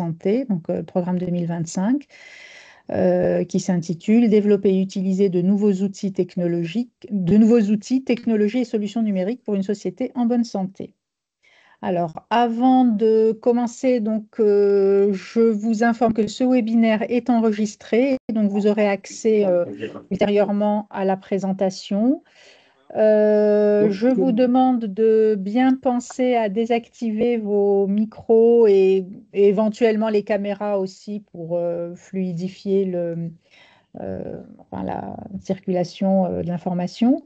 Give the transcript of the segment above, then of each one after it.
santé, donc programme 2025, qui s'intitule Développer et utiliser de nouveaux outils technologiques, technologies et solutions numériques pour une société en bonne santé. Alors, avant de commencer, donc, je vous informe que ce webinaire est enregistré, donc vous aurez accès ultérieurement à la présentation. Je vous demande de bien penser à désactiver vos micros et éventuellement les caméras aussi pour fluidifier la circulation de l'information.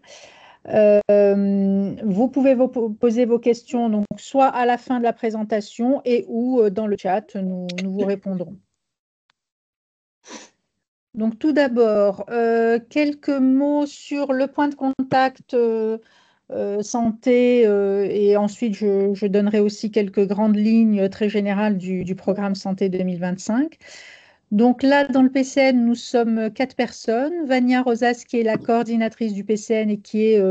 Vous pouvez poser vos questions donc, soit à la fin de la présentation et ou dans le chat, nous vous répondrons. Donc tout d'abord, quelques mots sur le point de contact santé et ensuite je donnerai aussi quelques grandes lignes très générales du programme Santé 2025. Donc là, dans le PCN, nous sommes 4 personnes. Vania Rosas, qui est la coordinatrice du PCN et qui est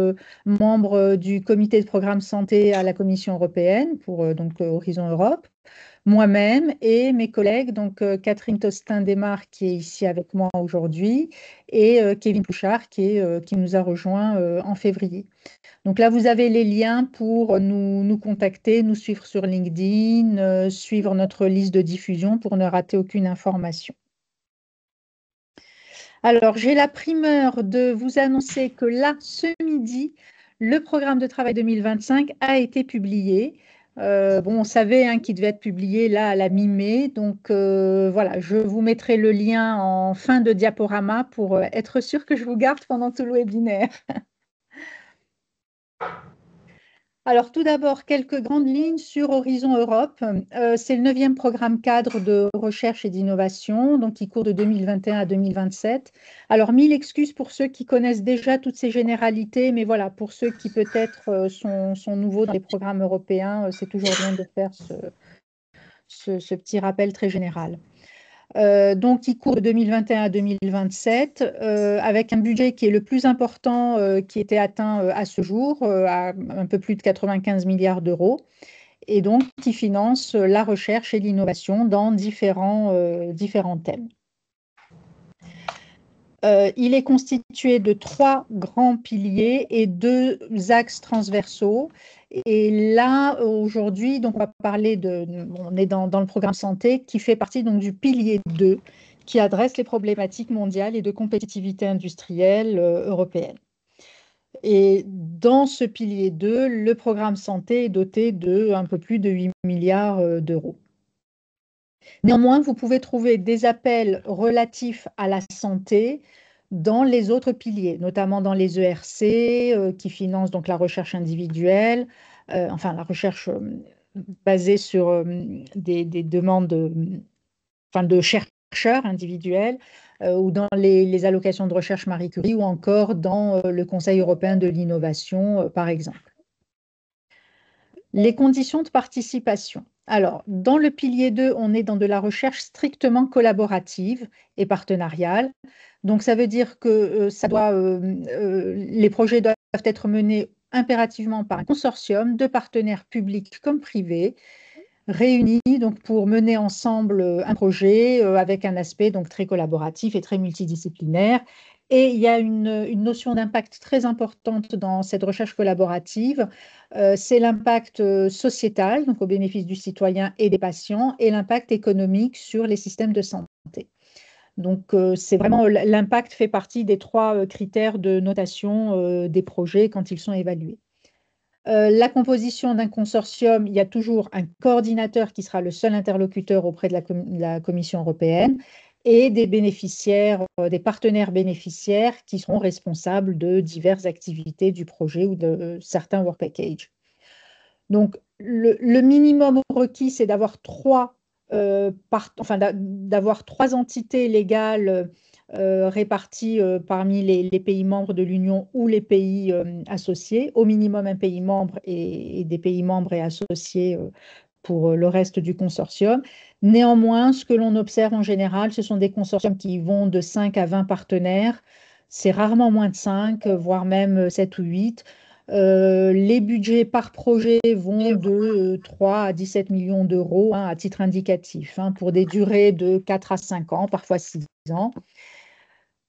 membre du comité de programme santé à la Commission européenne pour Horizon Europe. Moi-même et mes collègues, donc Catherine Tostin-Desmar, qui est ici avec moi aujourd'hui, et Kevin Pouchard, qui nous a rejoints en février. Donc là, vous avez les liens pour nous contacter, nous suivre sur LinkedIn, suivre notre liste de diffusion pour ne rater aucune information. Alors, j'ai la primeur de vous annoncer que là, ce midi, le programme de travail 2025 a été publié. On savait qu'il devait être publié là à la mi-mai. Donc, voilà, je vous mettrai le lien en fin de diaporama pour être sûr que je vous garde pendant tout le webinaire. Alors, tout d'abord, quelques grandes lignes sur Horizon Europe. C'est le 9e programme cadre de recherche et d'innovation, donc qui court de 2021 à 2027. Alors, 1000 excuses pour ceux qui connaissent déjà toutes ces généralités, mais voilà, pour ceux qui peut-être sont nouveaux dans les programmes européens, c'est toujours bien de faire ce petit rappel très général. Donc, qui court de 2021 à 2027, avec un budget qui est le plus important qui était atteint à ce jour, à un peu plus de 95 milliards d'euros, et donc qui finance la recherche et l'innovation dans différents thèmes. Il est constitué de 3 grands piliers et 2 axes transversaux. Et là, aujourd'hui, on va parler on est dans le programme santé qui fait partie donc, du pilier 2 qui adresse les problématiques mondiales et de compétitivité industrielle européenne. Et dans ce pilier 2, le programme santé est doté de un peu plus de 8 milliards d'euros. Néanmoins, vous pouvez trouver des appels relatifs à la santé dans les autres piliers, notamment dans les ERC qui financent donc la recherche individuelle, enfin la recherche basée sur des demandes de chercheurs individuels ou dans les allocations de recherche Marie Curie ou encore dans le Conseil européen de l'innovation, par exemple. Les conditions de participation. Alors, dans le pilier 2, on est dans de la recherche strictement collaborative et partenariale. Donc, ça veut dire que les projets doivent être menés impérativement par un consortium de partenaires publics comme privés, réunis donc, pour mener ensemble un projet avec un aspect donc, très collaboratif et très multidisciplinaire. Et il y a une notion d'impact très importante dans cette recherche collaborative, c'est l'impact sociétal, donc au bénéfice du citoyen et des patients, et l'impact économique sur les systèmes de santé. Donc, c'est vraiment l'impact fait partie des 3 critères de notation des projets quand ils sont évalués. La composition d'un consortium, il y a toujours un coordinateur qui sera le seul interlocuteur auprès de la Commission européenne et des bénéficiaires, des partenaires bénéficiaires qui seront responsables de diverses activités du projet ou de certains work packages. Donc, le minimum requis, c'est d'avoir 3 entités légales répartis parmi les pays membres de l'Union ou les pays associés, au minimum un pays membre et des pays membres et associés pour le reste du consortium. Néanmoins, ce que l'on observe en général, ce sont des consortiums qui vont de 5 à 20 partenaires. C'est rarement moins de 5, voire même 7 ou 8. Les budgets par projet vont de 3 à 17 millions d'euros, hein, à titre indicatif, hein, pour des durées de 4 à 5 ans, parfois 6 ans.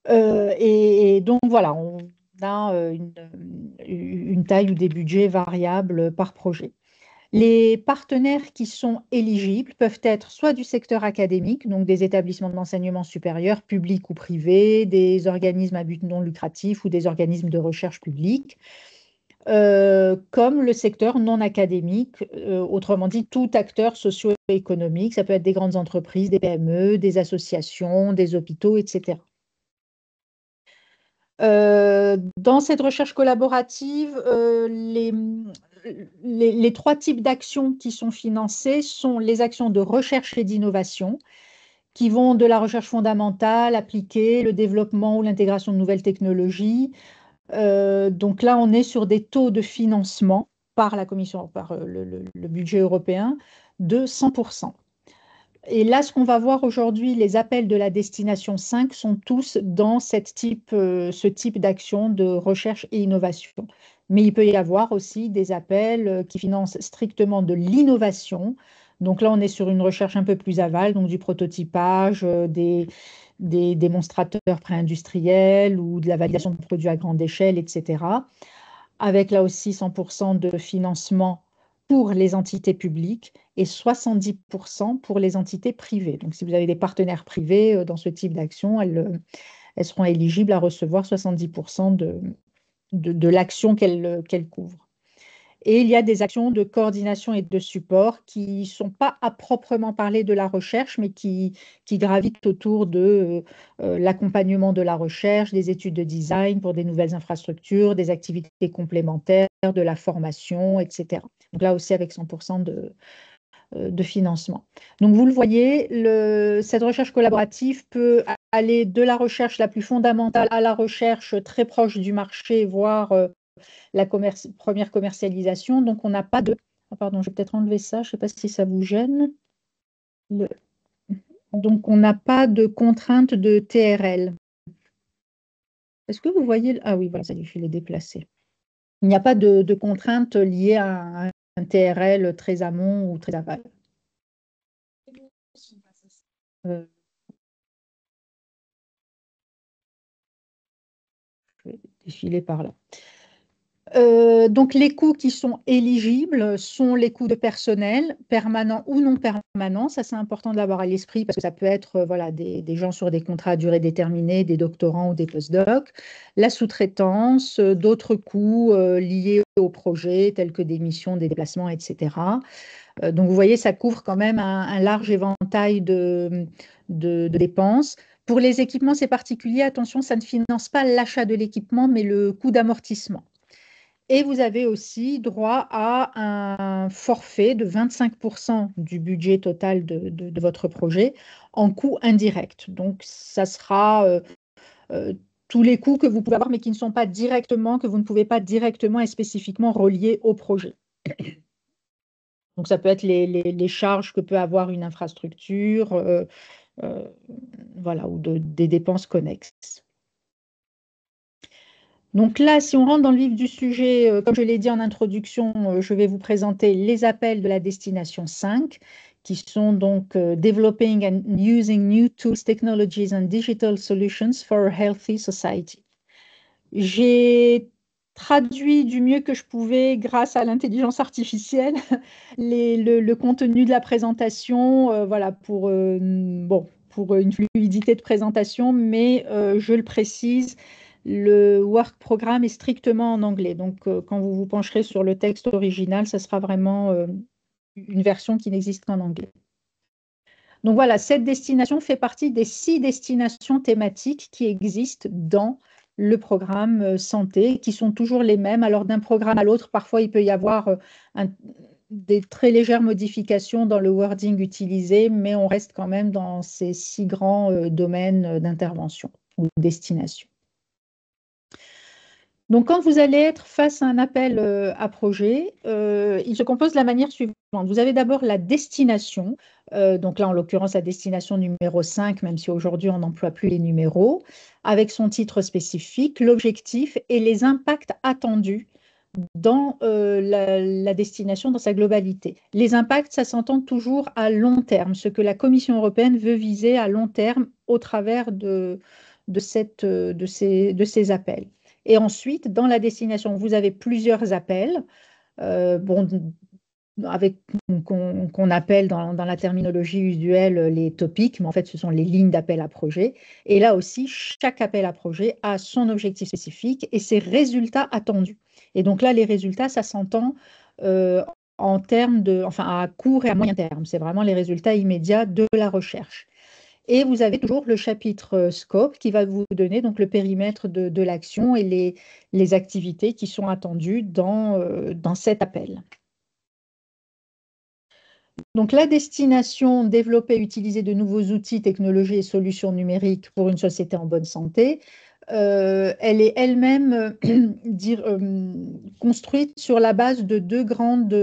Et donc voilà, on a une taille ou des budgets variables par projet. Les partenaires qui sont éligibles peuvent être soit du secteur académique, donc des établissements d'enseignement supérieur, publics ou privés, des organismes à but non lucratif ou des organismes de recherche publics, comme le secteur non académique, autrement dit tout acteur socio-économique. Ça peut être des grandes entreprises, des PME, des associations, des hôpitaux, etc. Dans cette recherche collaborative, les trois types d'actions qui sont financées sont les actions de recherche et d'innovation, qui vont de la recherche fondamentale, appliquée, le développement ou l'intégration de nouvelles technologies. Donc là, on est sur des taux de financement par la Commission, par le budget européen, de 100%. Et là, ce qu'on va voir aujourd'hui, les appels de la destination 5 sont tous dans ce type d'action de recherche et innovation. Mais il peut y avoir aussi des appels qui financent strictement de l'innovation. Donc là, on est sur une recherche un peu plus aval, donc du prototypage, des démonstrateurs pré-industriels ou de la validation de produits à grande échelle, etc. Avec là aussi 100% de financement pour les entités publiques et 70% pour les entités privées. Donc, si vous avez des partenaires privés dans ce type d'action, elles seront éligibles à recevoir 70% de l'action qu'elles couvrent. Et il y a des actions de coordination et de support qui ne sont pas à proprement parler de la recherche, mais qui gravitent autour de l'accompagnement de la recherche, des études de design pour des nouvelles infrastructures, des activités complémentaires, de la formation, etc. Donc là aussi avec 100% de financement. Donc vous le voyez, cette recherche collaborative peut aller de la recherche la plus fondamentale à la recherche très proche du marché, voire la première commercialisation. Donc, on n'a pas de... Ah, pardon, je vais peut-être enlever ça. Je ne sais pas si ça vous gêne. Donc, on n'a pas de contrainte de TRL. Est-ce que vous voyez... Ah oui, voilà, ça y est, je l'ai déplacé. Il n'y a pas de contrainte liée à un TRL très amont ou très aval. Euh, je vais défiler par là. Donc, les coûts qui sont éligibles sont les coûts de personnel, permanents ou non permanents. Ça, c'est important de l'avoir à l'esprit parce que ça peut être voilà, des gens sur des contrats à durée déterminée, des doctorants ou des postdocs. La sous-traitance, d'autres coûts liés au projet, tels que des missions, des déplacements, etc. Donc, vous voyez, ça couvre quand même un large éventail de dépenses. Pour les équipements, c'est particulier. Attention, ça ne finance pas l'achat de l'équipement, mais le coût d'amortissement. Et vous avez aussi droit à un forfait de 25% du budget total de votre projet en coûts indirects. Donc, ça sera euh, tous les coûts que vous pouvez avoir, mais qui ne sont pas directement, que vous ne pouvez pas directement et spécifiquement relier au projet. Donc, ça peut être les charges que peut avoir une infrastructure, euh, voilà, ou des dépenses connexes. Donc là, si on rentre dans le vif du sujet, comme je l'ai dit en introduction, je vais vous présenter les appels de la destination 5, qui sont donc Developing and Using New Tools, Technologies and Digital Solutions for a Healthy Society. J'ai traduit du mieux que je pouvais grâce à l'intelligence artificielle le contenu de la présentation, voilà, bon, pour une fluidité de présentation, mais je le précise, le work programme est strictement en anglais. Donc, quand vous vous pencherez sur le texte original, ça sera vraiment une version qui n'existe qu'en anglais. Donc voilà, cette destination fait partie des 6 destinations thématiques qui existent dans le programme santé, qui sont toujours les mêmes. Alors d'un programme à l'autre, parfois il peut y avoir des très légères modifications dans le wording utilisé, mais on reste quand même dans ces 6 grands domaines d'intervention ou de destination. Donc, quand vous allez être face à un appel à projet, il se compose de la manière suivante. Vous avez d'abord la destination, donc là, en l'occurrence, la destination numéro 5, même si aujourd'hui, on n'emploie plus les numéros, avec son titre spécifique, l'objectif et les impacts attendus dans la destination dans sa globalité. Les impacts, ça s'entend toujours à long terme, ce que la Commission européenne veut viser à long terme au travers de ces appels. Et ensuite, dans la destination, vous avez plusieurs appels, bon, avec qu'on appelle dans la terminologie usuelle les topics, mais en fait, ce sont les lignes d'appel à projet. Et là aussi, chaque appel à projet a son objectif spécifique et ses résultats attendus. Et donc là, les résultats, ça s'entend euh, en termes enfin, à court et à moyen terme. C'est vraiment les résultats immédiats de la recherche. Et vous avez toujours le chapitre scope qui va vous donner donc le périmètre de l'action et les activités qui sont attendues dans cet appel. Donc, la destination, développer et utiliser de nouveaux outils, technologies et solutions numériques pour une société en bonne santé, elle est elle-même construite sur la base de deux grandes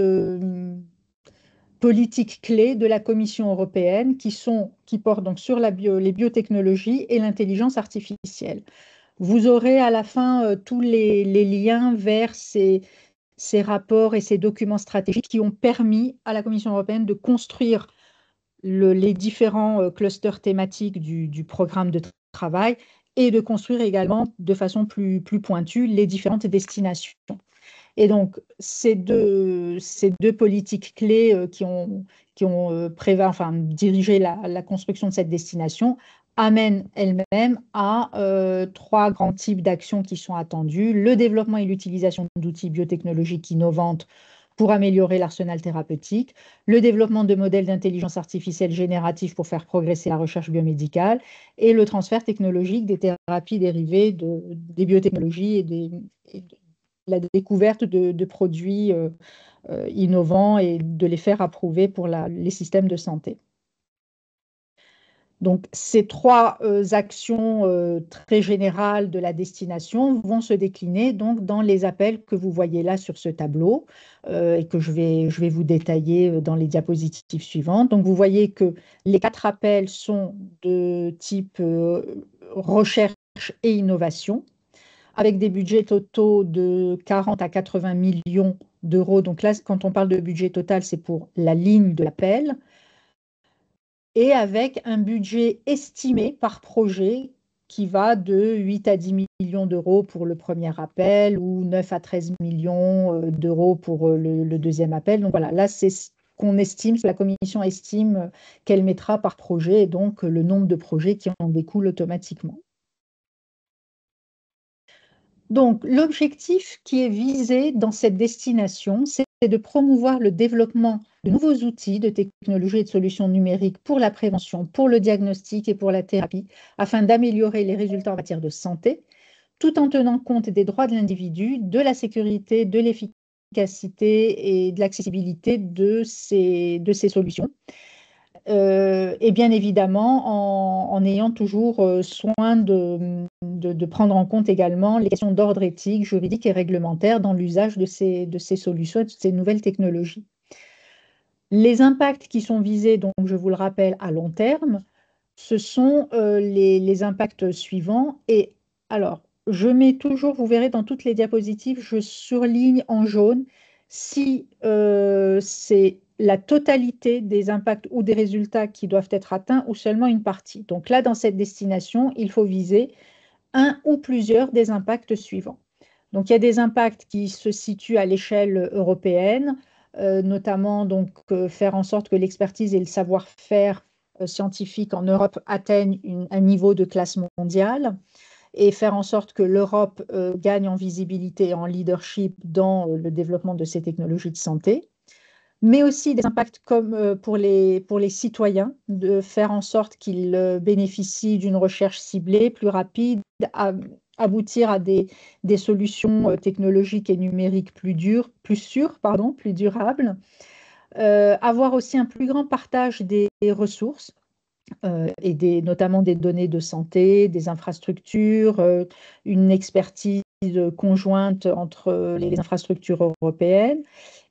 politiques clés de la Commission européenne qui portent donc sur les biotechnologies et l'intelligence artificielle. Vous aurez à la fin tous les liens vers ces rapports et ces documents stratégiques qui ont permis à la Commission européenne de construire les différents clusters thématiques du programme de travail et de construire également de façon plus pointue les différentes destinations. Et donc, ces deux politiques clés qui ont enfin, dirigé la construction de cette destination amènent elles-mêmes à trois grands types d'actions qui sont attendues. Le développement et l'utilisation d'outils biotechnologiques innovants pour améliorer l'arsenal thérapeutique, le développement de modèles d'intelligence artificielle génératifs pour faire progresser la recherche biomédicale et le transfert technologique des thérapies dérivées des biotechnologies et de la découverte de produits innovants et de les faire approuver pour les systèmes de santé. Donc, ces trois actions très générales de la destination vont se décliner donc dans les appels que vous voyez là sur ce tableau et que je vais vous détailler dans les diapositives suivantes. Donc, vous voyez que les quatre appels sont de type recherche et innovation, avec des budgets totaux de 40 à 80 millions d'euros. Donc là, quand on parle de budget total, c'est pour la ligne de l'appel et avec un budget estimé par projet qui va de 8 à 10 millions d'euros pour le premier appel ou 9 à 13 millions d'euros pour le deuxième appel. Donc voilà, là, c'est ce qu'on estime, la commission estime qu'elle mettra par projet et donc le nombre de projets qui en découlent automatiquement. Donc, l'objectif qui est visé dans cette destination, c'est de promouvoir le développement de nouveaux outils, de technologies et de solutions numériques pour la prévention, pour le diagnostic et pour la thérapie, afin d'améliorer les résultats en matière de santé, tout en tenant compte des droits de l'individu, de la sécurité, de l'efficacité et de l'accessibilité de ces solutions. Et bien évidemment, en ayant toujours soin de prendre en compte également les questions d'ordre éthique, juridique et réglementaire dans l'usage de ces solutions et de ces nouvelles technologies. Les impacts qui sont visés, donc je vous le rappelle, à long terme, ce sont les impacts suivants. Et alors, je mets toujours, vous verrez dans toutes les diapositives, je surligne en jaune si c'est la totalité des impacts ou des résultats qui doivent être atteints ou seulement une partie. Donc là, dans cette destination, il faut viser un ou plusieurs des impacts suivants. Donc il y a des impacts qui se situent à l'échelle européenne, notamment donc faire en sorte que l'expertise et le savoir-faire scientifique en Europe atteignent un niveau de classe mondiale et faire en sorte que l'Europe gagne en visibilité et en leadership dans le développement de ces technologies de santé, mais aussi des impacts comme pour les citoyens, de faire en sorte qu'ils bénéficient d'une recherche ciblée, plus rapide, aboutir à des solutions technologiques et numériques plus sûres, pardon, plus durables, avoir aussi un plus grand partage des ressources et notamment des données de santé, des infrastructures, une expertise conjointe entre les infrastructures européennes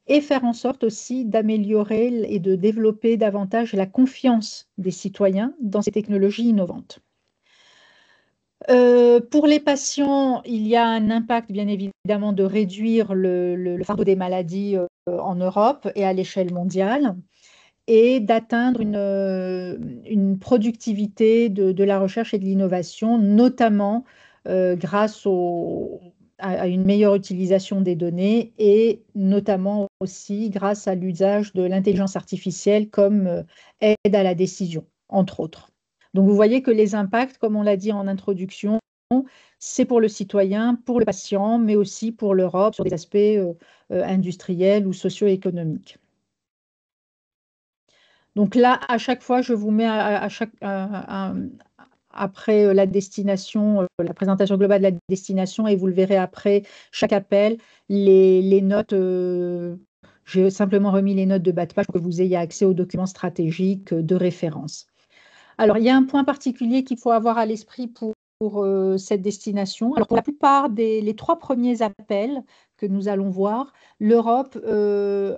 et faire en sorte aussi d'améliorer et de développer davantage la confiance des citoyens dans ces technologies innovantes. Pour les patients, il y a un impact bien évidemment de réduire le fardeau des maladies en Europe et à l'échelle mondiale et d'atteindre une productivité de la recherche et de l'innovation, notamment grâce à une meilleure utilisation des données et notamment aussi grâce à l'usage de l'intelligence artificielle comme aide à la décision, entre autres. Donc vous voyez que les impacts, comme on l'a dit en introduction, c'est pour le citoyen, pour le patient, mais aussi pour l'Europe sur des aspects industriels ou socio-économiques. Donc là, à chaque fois, je vous mets après la destination, la présentation globale de la destination, et vous le verrez après chaque appel, les notes. J'ai simplement remis les notes de bas de page pour que vous ayez accès aux documents stratégiques de référence. Alors, il y a un point particulier qu'il faut avoir à l'esprit pour cette destination. Alors, pour la plupart les 3 premiers appels que nous allons voir, l'Europe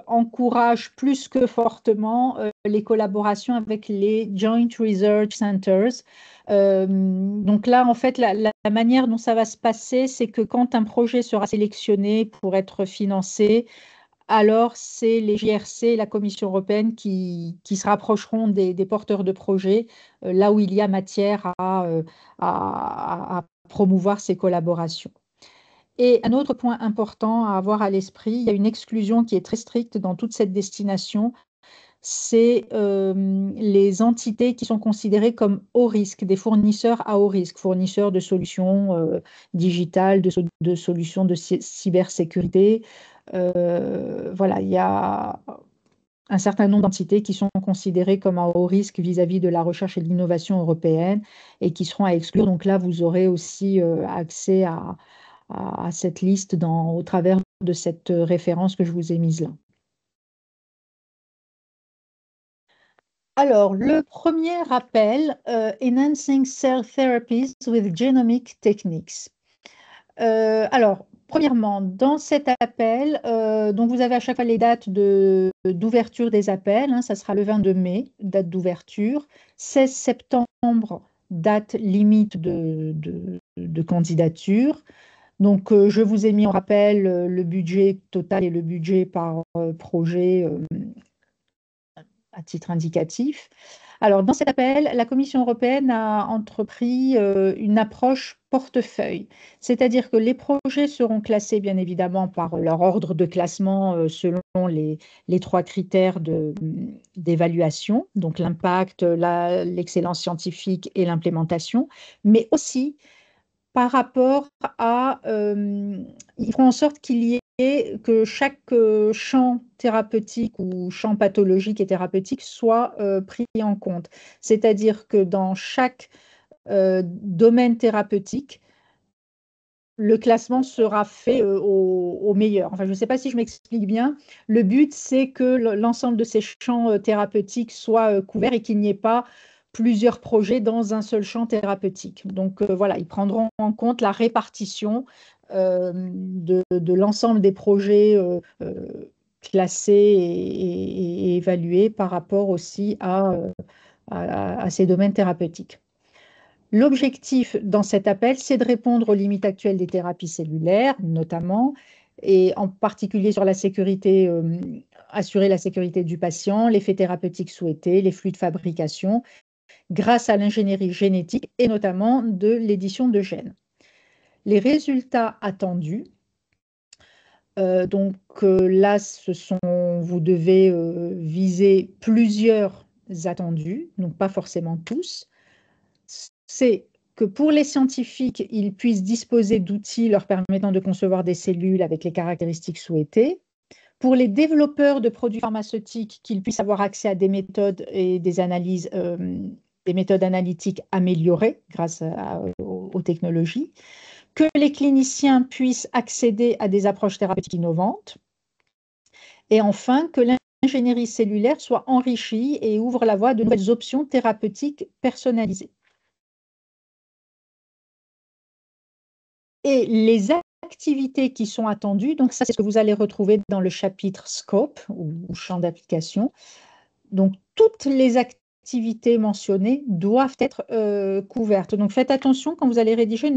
encourage plus que fortement les collaborations avec les Joint Research Centers. Donc là, en fait, la manière dont ça va se passer, c'est que quand un projet sera sélectionné pour être financé, alors c'est les JRC et la Commission européenne qui se rapprocheront des porteurs de projets, là où il y a matière à promouvoir ces collaborations. Et un autre point important à avoir à l'esprit, il y a une exclusion qui est très stricte dans toute cette destination, c'est les entités qui sont considérées comme haut risque, des fournisseurs à haut risque, fournisseurs de solutions digitales, de solutions de cybersécurité. Voilà, il y a un certain nombre d'entités qui sont considérées comme à haut risque vis-à-vis de la recherche et de l'innovation européenne et qui seront à exclure. Donc là, vous aurez aussi accès à cette liste au travers de cette référence que je vous ai mise là. Alors, le premier appel, Enhancing Cell Therapies with Genomic Techniques. Alors, premièrement, dans cet appel, donc vous avez à chaque fois les dates d'ouverture des appels, hein, ça sera le 22 mai, date d'ouverture, 16 septembre, date limite de candidature. Donc, je vous ai mis en rappel le budget total et le budget par projet à titre indicatif. Alors, dans cet appel, la Commission européenne a entrepris une approche portefeuille, c'est-à-dire que les projets seront classés bien évidemment par leur ordre de classement selon les 3 critères d'évaluation, donc l'impact, l'excellence scientifique et l'implémentation, mais aussi par rapport ils feront en sorte qu'il y ait que chaque champ thérapeutique ou champ pathologique et thérapeutique soit pris en compte. C'est-à-dire que dans chaque domaine thérapeutique, le classement sera fait au meilleur. Enfin, je ne sais pas si je m'explique bien. Le but, c'est que l'ensemble de ces champs thérapeutiques soient couverts et qu'il n'y ait pas plusieurs projets dans un seul champ thérapeutique. Donc voilà, ils prendront en compte la répartition de l'ensemble des projets classés et évalués par rapport aussi à ces domaines thérapeutiques. L'objectif dans cet appel, c'est de répondre aux limites actuelles des thérapies cellulaires, notamment, et en particulier sur la sécurité, assurer la sécurité du patient, l'effet thérapeutique souhaité, les flux de fabrication, grâce à l'ingénierie génétique et notamment de l'édition de gènes. Les résultats attendus, là, vous devez viser plusieurs attendus, donc pas forcément tous. C'est que pour les scientifiques, ils puissent disposer d'outils leur permettant de concevoir des cellules avec les caractéristiques souhaitées. Pour les développeurs de produits pharmaceutiques, qu'ils puissent avoir accès à des méthodes et des analyses, des méthodes analytiques améliorées grâce aux technologies. Que les cliniciens puissent accéder à des approches thérapeutiques innovantes. Et enfin, que l'ingénierie cellulaire soit enrichie et ouvre la voie à de nouvelles options thérapeutiques personnalisées. Et les activités qui sont attendues, donc ça c'est ce que vous allez retrouver dans le chapitre Scope ou champ d'application. Donc toutes les activités activités mentionnées doivent être couvertes. Donc faites attention quand vous allez rédiger,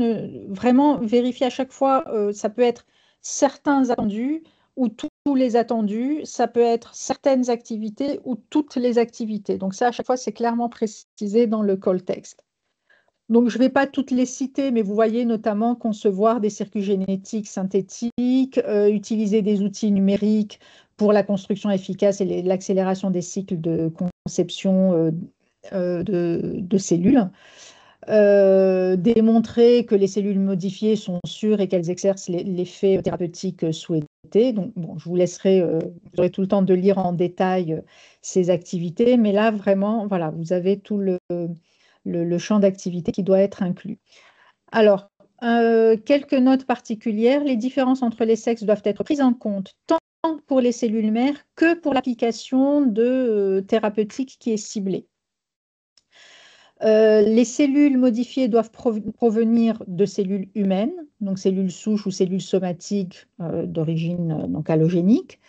vraiment vérifiez à chaque fois, ça peut être certains attendus ou tous les attendus, ça peut être certaines activités ou toutes les activités. Donc ça, à chaque fois, c'est clairement précisé dans le call text. Donc, je ne vais pas toutes les citer, mais vous voyez notamment concevoir des circuits génétiques synthétiques, utiliser des outils numériques pour la construction efficace et l'accélération des cycles de conception de cellules, démontrer que les cellules modifiées sont sûres et qu'elles exercent l'effet thérapeutique souhaité. Donc, bon, je vous laisserai, vous aurez tout le temps de lire en détail ces activités, mais là, vraiment, voilà, vous avez tout le champ d'activité qui doit être inclus. Alors, quelques notes particulières. Les différences entre les sexes doivent être prises en compte tant pour les cellules mères que pour l'application de thérapeutique qui est ciblée. Les cellules modifiées doivent provenir de cellules humaines, donc cellules souches ou cellules somatiques d'origine donc allogénique.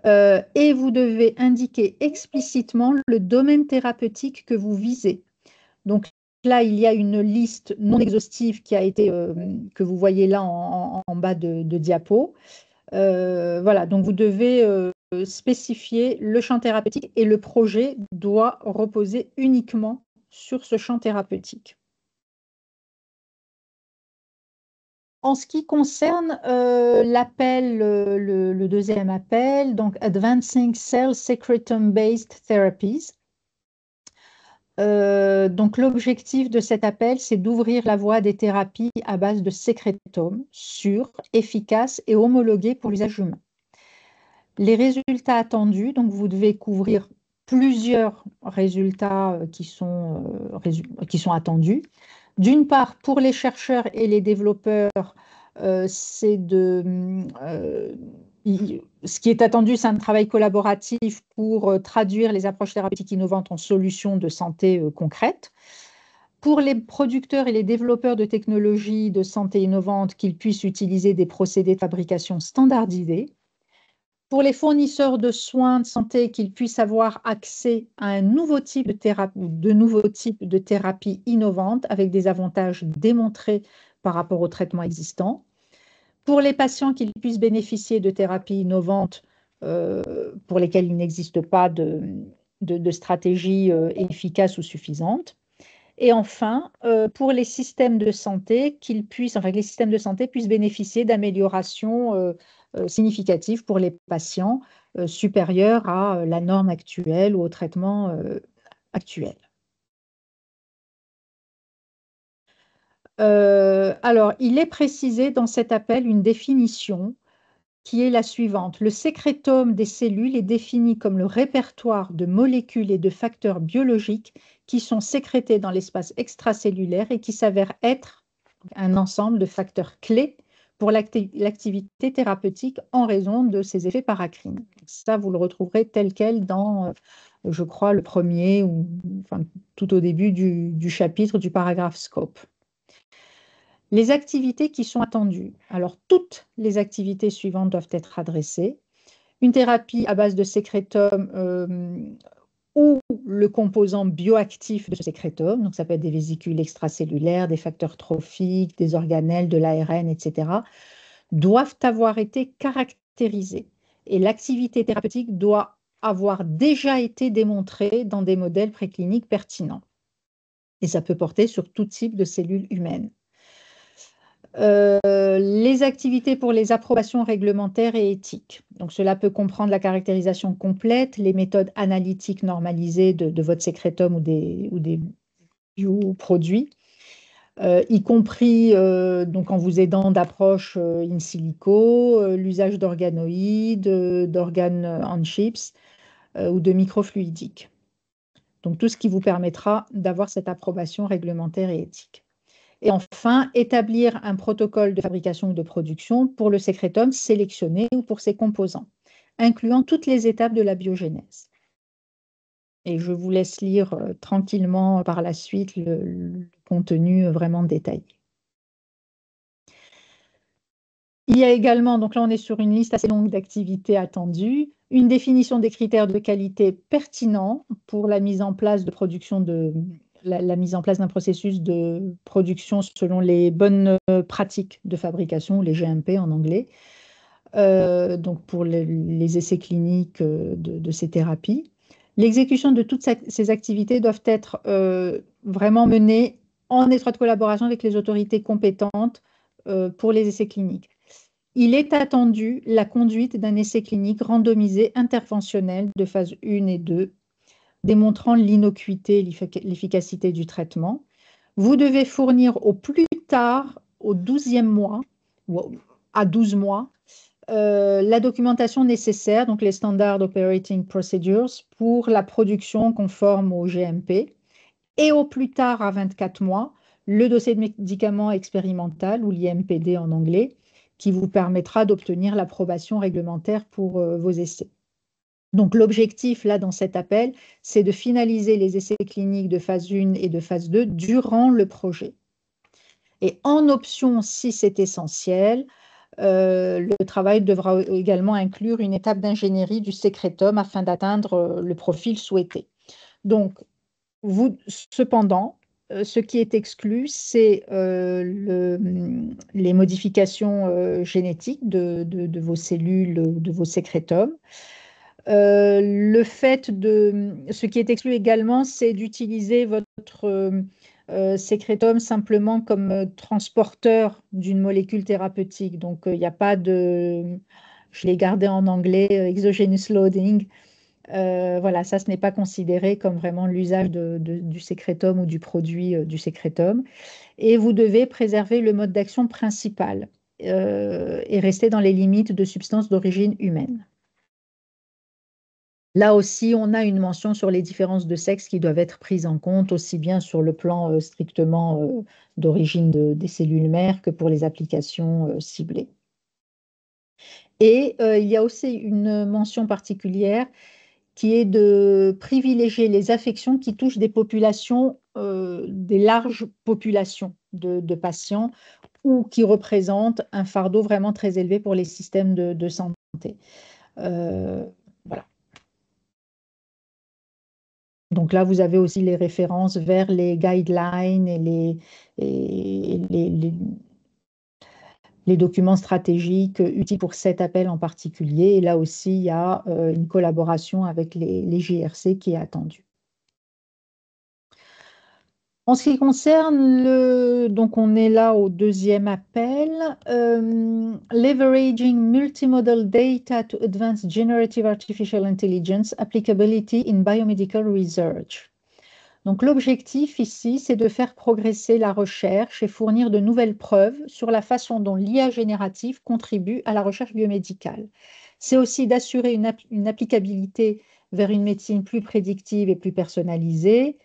Et vous devez indiquer explicitement le domaine thérapeutique que vous visez. Donc là, il y a une liste non exhaustive qui a été, que vous voyez là en bas de diapo. Voilà, donc vous devez spécifier le champ thérapeutique et le projet doit reposer uniquement sur ce champ thérapeutique. En ce qui concerne l'appel, le deuxième appel, donc Advancing Cell Secretome-Based Therapies, donc l'objectif de cet appel, c'est d'ouvrir la voie des thérapies à base de sécrétomes sûrs, efficaces et homologués pour l'usage humain. Les résultats attendus, donc vous devez couvrir plusieurs résultats qui sont attendus. D'une part, pour les chercheurs et les développeurs, ce qui est attendu, c'est un travail collaboratif pour traduire les approches thérapeutiques innovantes en solutions de santé concrètes. Pour les producteurs et les développeurs de technologies de santé innovantes, qu'ils puissent utiliser des procédés de fabrication standardisés. Pour les fournisseurs de soins de santé, qu'ils puissent avoir accès à un nouveau type de thérapie, de nouveaux types de thérapies innovantes avec des avantages démontrés par rapport aux traitements existants. Pour les patients, qu'ils puissent bénéficier de thérapies innovantes pour lesquelles il n'existe pas de stratégie efficace ou suffisante. Et enfin, pour les systèmes de santé, que les systèmes de santé puissent bénéficier d'améliorations significatives pour les patients supérieures à la norme actuelle ou au traitement actuel. Alors, il est précisé dans cet appel une définition qui est la suivante. Le sécrétome des cellules est défini comme le répertoire de molécules et de facteurs biologiques qui sont sécrétés dans l'espace extracellulaire et qui s'avèrent être un ensemble de facteurs clés pour l'activité thérapeutique en raison de ses effets paracrines. Ça, vous le retrouverez tel quel dans, je crois, le premier ou enfin, tout au début du chapitre du paragraphe scope. Les activités qui sont attendues. Alors, toutes les activités suivantes doivent être adressées. Une thérapie à base de sécrétome ou le composant bioactif de ce sécrétome, donc ça peut être des vésicules extracellulaires, des facteurs trophiques, des organelles, de l'ARN, etc., doivent avoir été caractérisées. Et l'activité thérapeutique doit avoir déjà été démontrée dans des modèles précliniques pertinents. Et ça peut porter sur tout type de cellules humaines. Les activités pour les approbations réglementaires et éthiques. Donc, cela peut comprendre la caractérisation complète, les méthodes analytiques normalisées de votre sécrétome ou des bioproduits, y compris donc en vous aidant d'approches in silico, l'usage d'organoïdes, d'organes on chips ou de microfluidiques. Donc, tout ce qui vous permettra d'avoir cette approbation réglementaire et éthique. Et enfin, établir un protocole de fabrication ou de production pour le sécrétome sélectionné ou pour ses composants, incluant toutes les étapes de la biogénèse. Et je vous laisse lire tranquillement par la suite le contenu vraiment détaillé. Il y a également, donc là on est sur une liste assez longue d'activités attendues, une définition des critères de qualité pertinents pour la mise en place de production la mise en place d'un processus de production selon les bonnes pratiques de fabrication, les GMP en anglais, donc pour les essais cliniques de ces thérapies. L'exécution de toutes ces activités doivent être vraiment menées en étroite collaboration avec les autorités compétentes pour les essais cliniques. Il est attendu la conduite d'un essai clinique randomisé interventionnel de phase 1 et 2, démontrant l'innocuité et l'efficacité du traitement. Vous devez fournir au plus tard au 12e mois, ou à 12 mois, la documentation nécessaire, donc les Standard Operating Procedures, pour la production conforme au GMP, et au plus tard à 24 mois, le dossier de médicament expérimental, ou l'IMPD en anglais, qui vous permettra d'obtenir l'approbation réglementaire pour vos essais. Donc l'objectif, là, dans cet appel, c'est de finaliser les essais cliniques de phase 1 et de phase 2 durant le projet. Et en option, si c'est essentiel, le travail devra également inclure une étape d'ingénierie du sécrétome afin d'atteindre le profil souhaité. Donc, cependant, ce qui est exclu, c'est les modifications génétiques de vos cellules, de vos sécrétomes. Ce qui est exclu également, c'est d'utiliser votre sécrétome simplement comme transporteur d'une molécule thérapeutique. Donc, il n'y a pas de, je l'ai gardé en anglais, exogenous loading. Voilà, ça, ce n'est pas considéré comme vraiment l'usage du sécrétome ou du produit du sécrétome. Et vous devez préserver le mode d'action principal et rester dans les limites de substances d'origine humaine. Là aussi, on a une mention sur les différences de sexe qui doivent être prises en compte, aussi bien sur le plan strictement d'origine des cellules mères que pour les applications ciblées. Et il y a aussi une mention particulière qui est de privilégier les affections qui touchent des populations, des larges populations de patients ou qui représentent un fardeau vraiment très élevé pour les systèmes de santé. Voilà. Donc là, vous avez aussi les références vers les guidelines et les documents stratégiques utiles pour cet appel en particulier. Et là aussi, il y a une collaboration avec les JRC qui est attendue. En ce qui concerne donc on est là au deuxième appel, Leveraging Multimodal Data to Advance Generative Artificial Intelligence Applicability in Biomedical Research. Donc l'objectif ici, c'est de faire progresser la recherche et fournir de nouvelles preuves sur la façon dont l'IA générative contribue à la recherche biomédicale. C'est aussi d'assurer une applicabilité vers une médecine plus prédictive et plus personnalisée,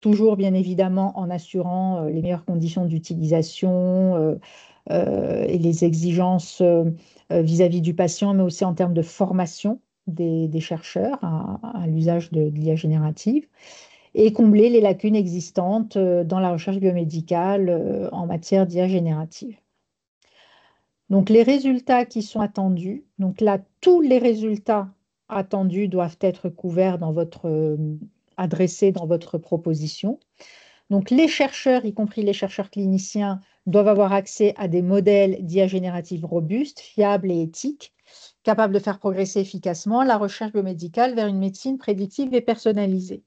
toujours bien évidemment en assurant les meilleures conditions d'utilisation et les exigences vis-à-vis du patient, mais aussi en termes de formation des chercheurs à l'usage de l'IA générative, et combler les lacunes existantes dans la recherche biomédicale en matière d'IA générative. Donc les résultats qui sont attendus, donc là tous les résultats attendus doivent être couverts dans adressés dans votre proposition. Donc les chercheurs, y compris les chercheurs cliniciens, doivent avoir accès à des modèles d'IA générative robustes, fiables et éthiques, capables de faire progresser efficacement la recherche biomédicale vers une médecine prédictive et personnalisée.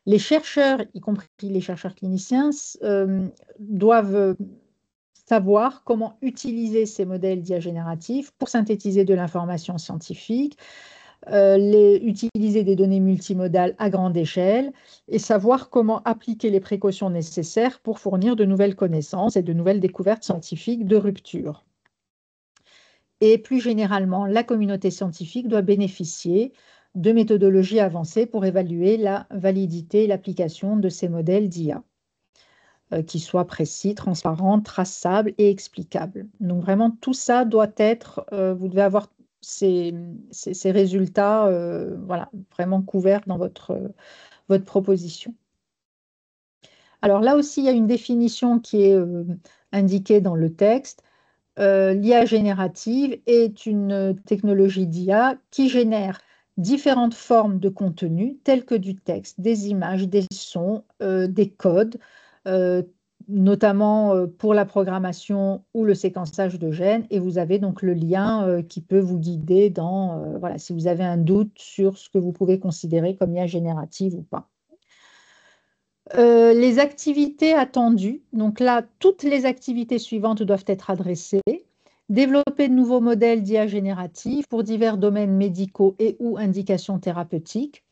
Les chercheurs, y compris les chercheurs cliniciens, doivent savoir comment utiliser ces modèles d'IA génératifs pour synthétiser de l'information scientifique, utiliser des données multimodales à grande échelle et savoir comment appliquer les précautions nécessaires pour fournir de nouvelles connaissances et de nouvelles découvertes scientifiques de rupture. Et plus généralement, la communauté scientifique doit bénéficier de méthodologies avancées pour évaluer la validité et l'application de ces modèles d'IA, qui soient précis, transparents, traçables et explicables. Donc vraiment, tout ça doit être, vous devez avoir ces résultats voilà, vraiment couverts dans votre proposition. Alors là aussi, il y a une définition qui est indiquée dans le texte. L'IA générative est une technologie d'IA qui génère différentes formes de contenu, tels que du texte, des images, des sons, des codes, euh, notamment pour la programmation ou le séquençage de gènes. Et vous avez donc le lien qui peut vous guider dans, voilà, si vous avez un doute sur ce que vous pouvez considérer comme IA générative ou pas. Les activités attendues, donc là, toutes les activités suivantes doivent être adressées. Développer de nouveaux modèles d'IA générative pour divers domaines médicaux et ou indications thérapeutiques,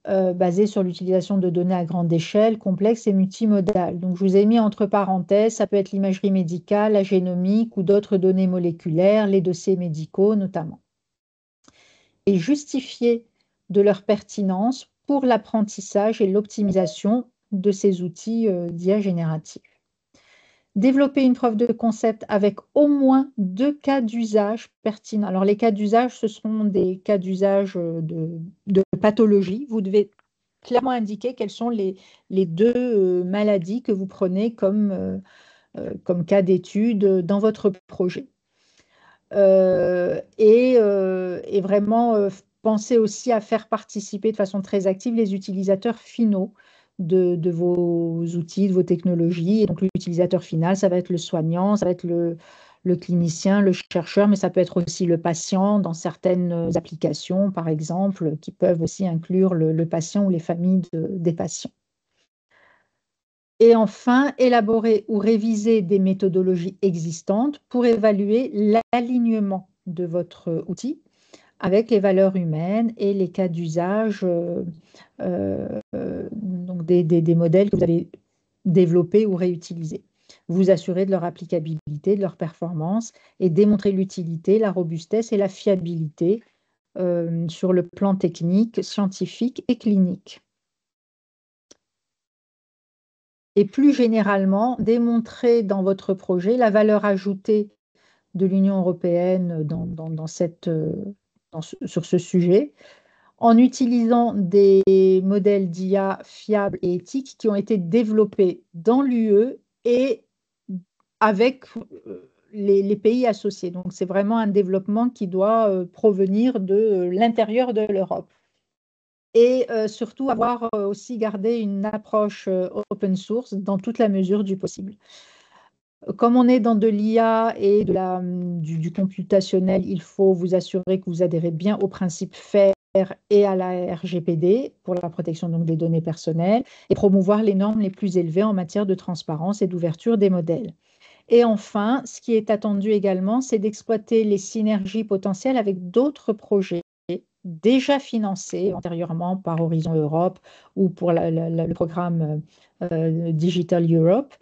basés sur l'utilisation de données à grande échelle, complexes et multimodales. Donc, je vous ai mis entre parenthèses, ça peut être l'imagerie médicale, la génomique ou d'autres données moléculaires, les dossiers médicaux notamment. Et justifier de leur pertinence pour l'apprentissage et l'optimisation de ces outils d'IA générative. Développer une preuve de concept avec au moins 2 cas d'usage pertinents. Alors, les cas d'usage, ce seront des cas d'usage de pathologie. Vous devez clairement indiquer quelles sont les 2 maladies que vous prenez comme cas d'étude dans votre projet. Et vraiment penser aussi à faire participer de façon très active les utilisateurs finaux de vos outils, de vos technologies. Et donc l'utilisateur final, ça va être le soignant, ça va être le clinicien, le chercheur, mais ça peut être aussi le patient dans certaines applications, par exemple, qui peuvent aussi inclure le patient ou les familles des patients. Et enfin, élaborer ou réviser des méthodologies existantes pour évaluer l'alignement de votre outil avec les valeurs humaines et les cas d'usage donc des modèles que vous allez développer ou réutiliser. Vous assurer de leur applicabilité, de leur performance et démontrer l'utilité, la robustesse et la fiabilité sur le plan technique, scientifique et clinique. Et plus généralement, démontrer dans votre projet la valeur ajoutée de l'Union européenne sur ce sujet, en utilisant des modèles d'IA fiables et éthiques qui ont été développés dans l'UE et avec les pays associés. Donc, c'est vraiment un développement qui doit provenir de l'intérieur de l'Europe. Et surtout avoir aussi gardé une approche open source dans toute la mesure du possible. Comme on est dans de l'IA et du computationnel, il faut vous assurer que vous adhérez bien aux principes FAIR et à la RGPD pour la protection donc, des données personnelles et promouvoir les normes les plus élevées en matière de transparence et d'ouverture des modèles. Et enfin, ce qui est attendu également, c'est d'exploiter les synergies potentielles avec d'autres projets déjà financés antérieurement par Horizon Europe ou pour le programme Digital Europe.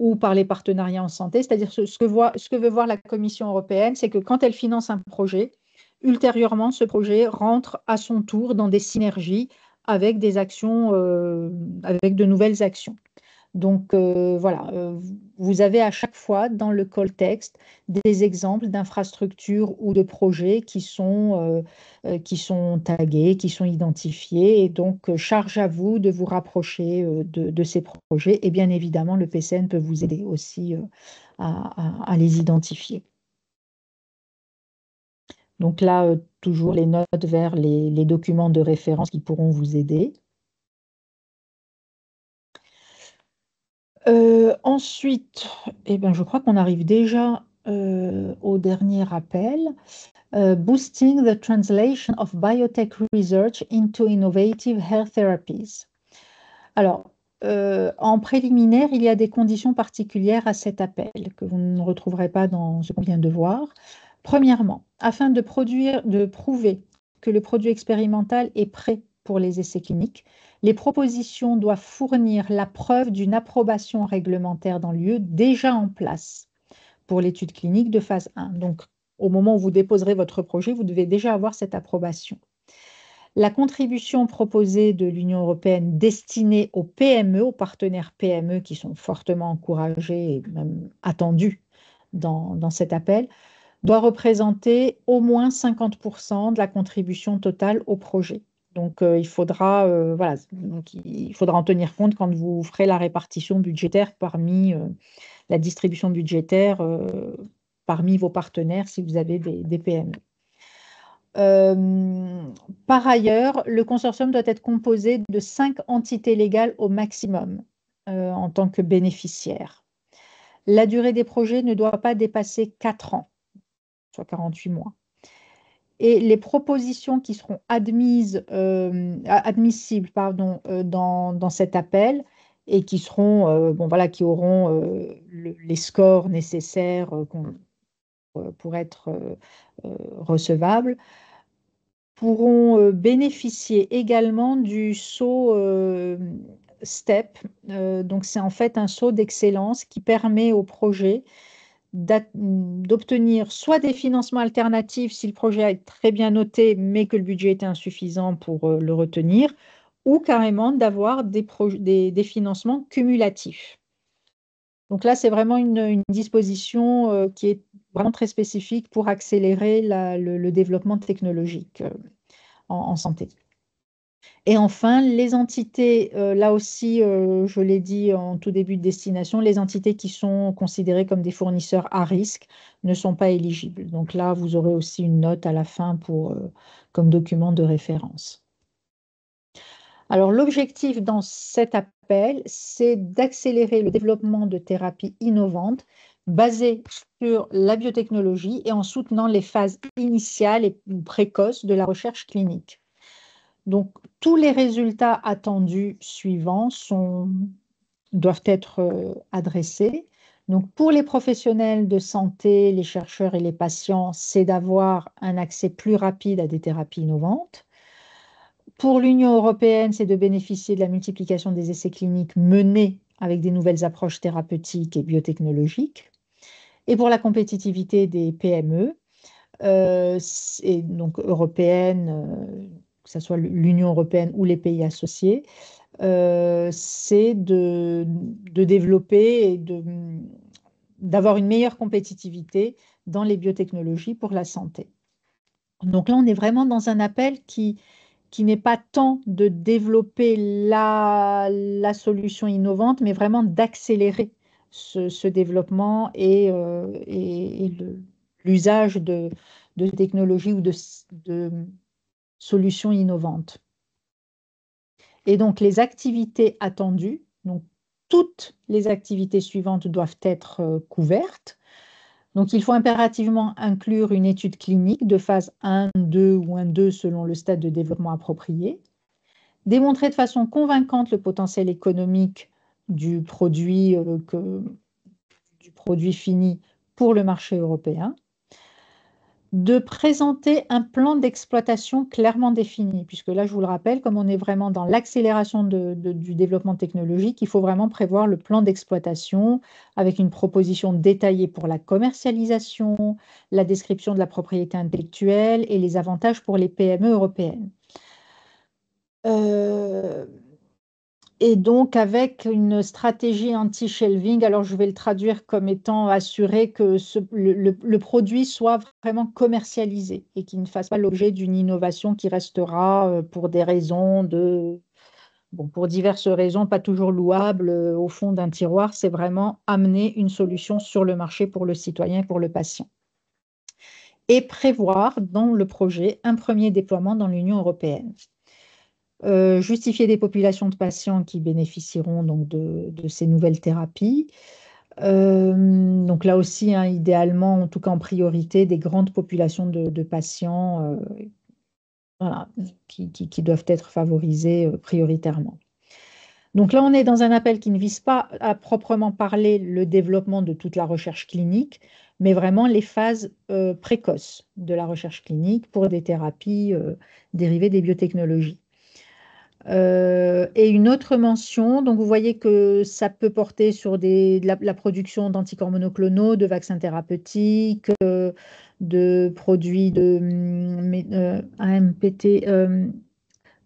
Ou par les partenariats en santé. C'est-à-dire ce que veut voir la Commission européenne, c'est que quand elle finance un projet, ultérieurement, ce projet rentre à son tour dans des synergies avec des actions, avec de nouvelles actions. Donc voilà, vous avez à chaque fois dans le call text des exemples d'infrastructures ou de projets qui sont tagués, qui sont identifiés. Et donc, charge à vous de vous rapprocher de ces projets. Et bien évidemment, le PCN peut vous aider aussi à les identifier. Donc là, toujours les notes vers les documents de référence qui pourront vous aider. Ensuite, eh ben, je crois qu'on arrive déjà au dernier appel. Boosting the translation of biotech research into innovative health therapies. Alors, en préliminaire, il y a des conditions particulières à cet appel que vous ne retrouverez pas dans ce qu'on vient de voir. Premièrement, afin de prouver que le produit expérimental est prêt pour les essais cliniques, les propositions doivent fournir la preuve d'une approbation réglementaire dans l'UE déjà en place pour l'étude clinique de phase 1. Donc, au moment où vous déposerez votre projet, vous devez déjà avoir cette approbation. La contribution proposée de l'Union européenne destinée aux PME, aux partenaires PME qui sont fortement encouragés et même attendus dans cet appel, doit représenter au moins 50% de la contribution totale au projet. Donc, il faudra en tenir compte quand vous ferez la répartition budgétaire parmi la distribution budgétaire parmi vos partenaires si vous avez des PME. Par ailleurs, le consortium doit être composé de 5 entités légales au maximum en tant que bénéficiaires. La durée des projets ne doit pas dépasser 4 ans, soit 48 mois. Et les propositions qui seront admissibles dans cet appel et qui seront, qui auront les scores nécessaires pour être recevables, pourront bénéficier également du saut STEP. Donc, c'est en fait un saut d'excellence qui permet au projet d'obtenir soit des financements alternatifs si le projet est très bien noté, mais que le budget était insuffisant pour le retenir, ou carrément d'avoir des financements cumulatifs. Donc là, c'est vraiment une disposition qui est vraiment très spécifique pour accélérer le développement technologique en santé. Et enfin, les entités, là aussi, je l'ai dit en tout début de destination, les entités qui sont considérées comme des fournisseurs à risque ne sont pas éligibles. Donc là, vous aurez aussi une note à la fin comme document de référence. Alors, l'objectif dans cet appel, c'est d'accélérer le développement de thérapies innovantes basées sur la biotechnologie et en soutenant les phases initiales et précoces de la recherche clinique. Donc, tous les résultats attendus suivants doivent être adressés. Donc, pour les professionnels de santé, les chercheurs et les patients, c'est d'avoir un accès plus rapide à des thérapies innovantes. Pour l'Union européenne, c'est de bénéficier de la multiplication des essais cliniques menés avec des nouvelles approches thérapeutiques et biotechnologiques. Et pour la compétitivité des PME, et donc européennes, que ce soit l'Union européenne ou les pays associés, c'est de développer et d'avoir une meilleure compétitivité dans les biotechnologies pour la santé. Donc là, on est vraiment dans un appel qui n'est pas tant de développer la solution innovante, mais vraiment d'accélérer ce développement et l'usage de technologies ou de solutions innovantes. Et donc, les activités attendues, donc toutes les activités suivantes doivent être couvertes. Donc, il faut impérativement inclure une étude clinique de phase 1, 2 ou 1-2 selon le stade de développement approprié. Démontrer de façon convaincante le potentiel économique du produit fini pour le marché européen. De présenter un plan d'exploitation clairement défini, puisque là, je vous le rappelle, comme on est vraiment dans l'accélération du développement technologique, il faut vraiment prévoir le plan d'exploitation avec une proposition détaillée pour la commercialisation, la description de la propriété intellectuelle et les avantages pour les PME européennes. Et donc, avec une stratégie anti-shelving, alors je vais le traduire comme étant assurer que le produit soit vraiment commercialisé et qu'il ne fasse pas l'objet d'une innovation qui restera pour des raisons pour diverses raisons, pas toujours louables, au fond d'un tiroir. C'est vraiment amener une solution sur le marché pour le citoyen et pour le patient. Et prévoir dans le projet un premier déploiement dans l'Union européenne. Justifier des populations de patients qui bénéficieront donc de ces nouvelles thérapies. Donc là aussi, hein, idéalement, en tout cas en priorité, des grandes populations de patients qui doivent être favorisées prioritairement. Donc là, on est dans un appel qui ne vise pas à proprement parler le développement de toute la recherche clinique, mais vraiment les phases précoces de la recherche clinique pour des thérapies dérivées des biotechnologies. Et une autre mention, donc vous voyez que ça peut porter sur la production d'anticorps monoclonaux, de vaccins thérapeutiques, de produits AMPT,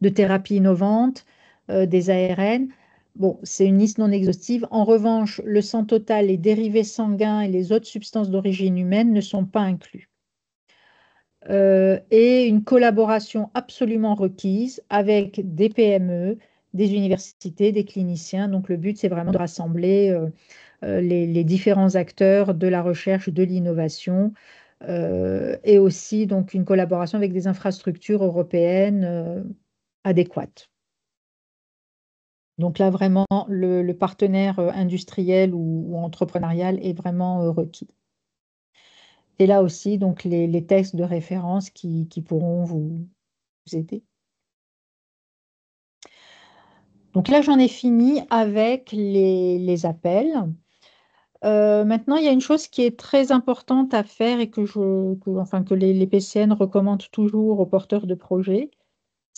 de thérapie innovante, des ARN. Bon, c'est une liste non exhaustive. En revanche, le sang total, les dérivés sanguins et les autres substances d'origine humaine ne sont pas inclus. Et une collaboration absolument requise avec des PME, des universités, des cliniciens. Donc le but, c'est vraiment de rassembler les différents acteurs de la recherche, de l'innovation, et aussi donc une collaboration avec des infrastructures européennes adéquates. Donc là, vraiment, le partenaire industriel ou entrepreneurial est vraiment requis. Et là aussi, donc les textes de référence qui pourront vous aider. Donc là, j'en ai fini avec les appels. Maintenant, il y a une chose qui est très importante à faire et enfin, que les PCN recommandent toujours aux porteurs de projets,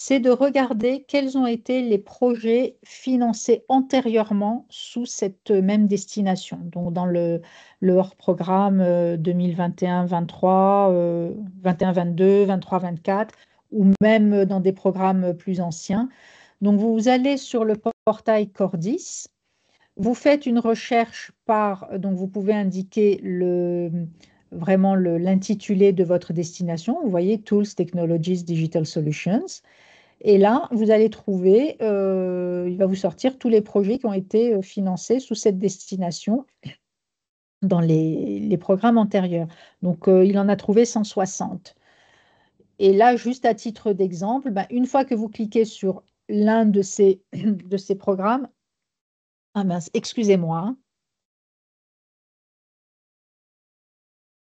c'est de regarder quels ont été les projets financés antérieurement sous cette même destination. Donc, dans le hors-programme 2021-23, 21-22, 23-24, ou même dans des programmes plus anciens. Donc, vous allez sur le portail Cordis, vous faites une recherche donc vous pouvez indiquer vraiment l'intitulé de votre destination. Vous voyez Tools, Technologies, Digital Solutions. Et là, vous allez trouver, il va vous sortir tous les projets qui ont été financés sous cette destination dans les programmes antérieurs. Donc, il en a trouvé 160. Et là, juste à titre d'exemple, ben, une fois que vous cliquez sur l'un de de ces programmes, ah mince, excusez-moi, hein,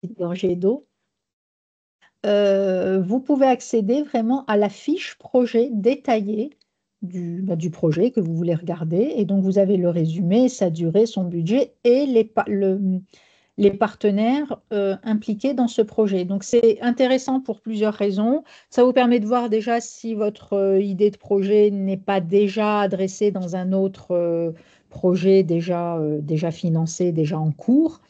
petite gorgée d'eau. Vous pouvez accéder vraiment à la fiche projet détaillée du projet que vous voulez regarder. Et donc, vous avez le résumé, sa durée, son budget et les partenaires impliqués dans ce projet. Donc, c'est intéressant pour plusieurs raisons. Ça vous permet de voir déjà si votre idée de projet n'est pas déjà adressée dans un autre projet déjà financé, déjà en cours.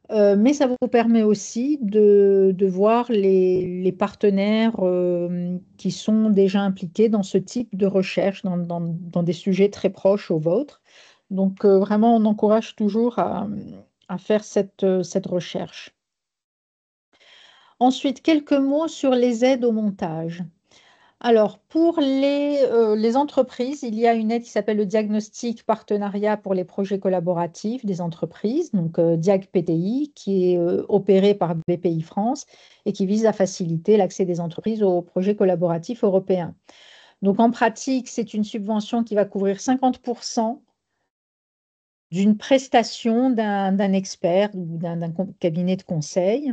Mais ça vous permet aussi de voir les partenaires qui sont déjà impliqués dans ce type de recherche, dans des sujets très proches aux vôtres. Donc, vraiment, on encourage toujours à faire cette recherche. Ensuite, quelques mots sur les aides au montage. Alors, pour les entreprises, il y a une aide qui s'appelle le diagnostic partenariat pour les projets collaboratifs des entreprises, donc Diag PTI, qui est opéré par BPI France et qui vise à faciliter l'accès des entreprises aux projets collaboratifs européens. Donc, en pratique, c'est une subvention qui va couvrir 50% d'une prestation d'un expert ou d'un cabinet de conseil.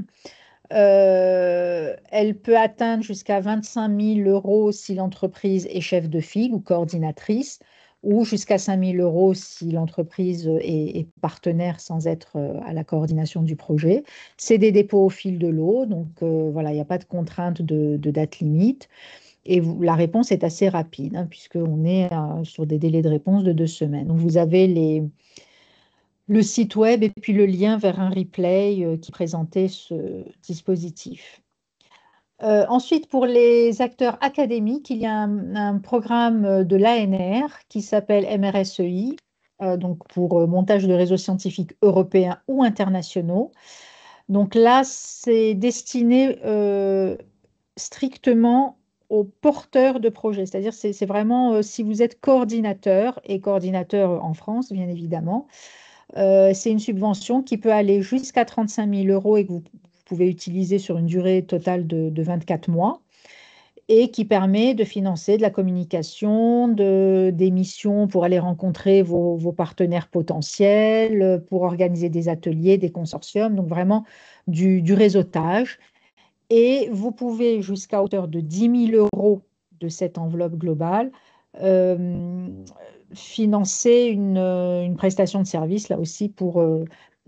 Elle peut atteindre jusqu'à 25 000 euros si l'entreprise est chef de file ou coordinatrice, ou jusqu'à 5 000 euros si l'entreprise est partenaire sans être à la coordination du projet. C'est des dépôts au fil de l'eau, donc voilà, il n'y a pas de contrainte de date limite. Et la réponse est assez rapide, hein, puisqu'on est sur des délais de réponse de 2 semaines. Donc vous avez le site web et puis le lien vers un replay qui présentait ce dispositif. Ensuite, pour les acteurs académiques, il y a un programme de l'ANR qui s'appelle MRSEI, donc pour montage de réseaux scientifiques européens ou internationaux. Donc là, c'est destiné strictement aux porteurs de projets, c'est-à-dire c'est vraiment si vous êtes coordinateur et coordinateur en France, bien évidemment, c'est une subvention qui peut aller jusqu'à 35 000 euros et que vous pouvez utiliser sur une durée totale de 24 mois et qui permet de financer de la communication, des missions pour aller rencontrer vos partenaires potentiels, pour organiser des ateliers, des consortiums, donc vraiment du réseautage. Et vous pouvez, jusqu'à hauteur de 10 000 euros de cette enveloppe globale, euh, financer une prestation de service, là aussi,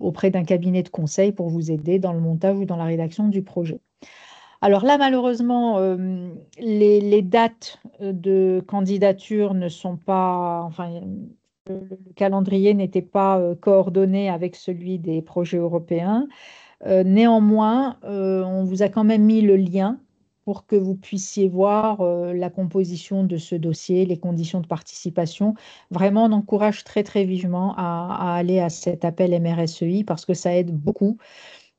auprès d'un cabinet de conseil pour vous aider dans le montage ou dans la rédaction du projet. Alors là, malheureusement, les dates de candidature ne sont pas, enfin, le calendrier n'était pas coordonné avec celui des projets européens. Néanmoins, on vous a quand même mis le lien pour que vous puissiez voir la composition de ce dossier, les conditions de participation. Vraiment, on encourage très très vivement à aller à cet appel MRSEI parce que ça aide beaucoup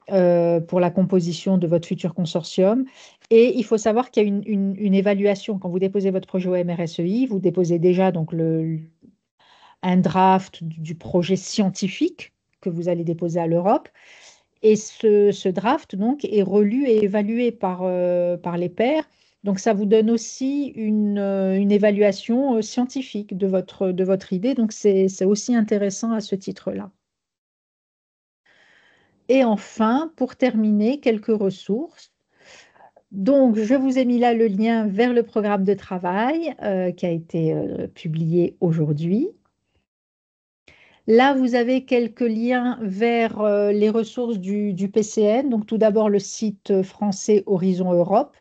pour la composition de votre futur consortium. Et il faut savoir qu'il y a une évaluation. Quand vous déposez votre projet au MRSEI, vous déposez déjà donc un draft du projet scientifique que vous allez déposer à l'Europe. Et ce draft donc est relu et évalué par les pairs. Donc ça vous donne aussi une évaluation scientifique de votre idée. Donc c'est aussi intéressant à ce titre-là. Et enfin, pour terminer, quelques ressources. Donc, je vous ai mis là le lien vers le programme de travail qui a été publié aujourd'hui. Là, vous avez quelques liens vers les ressources du PCN. Donc, tout d'abord, le site français Horizon Europe,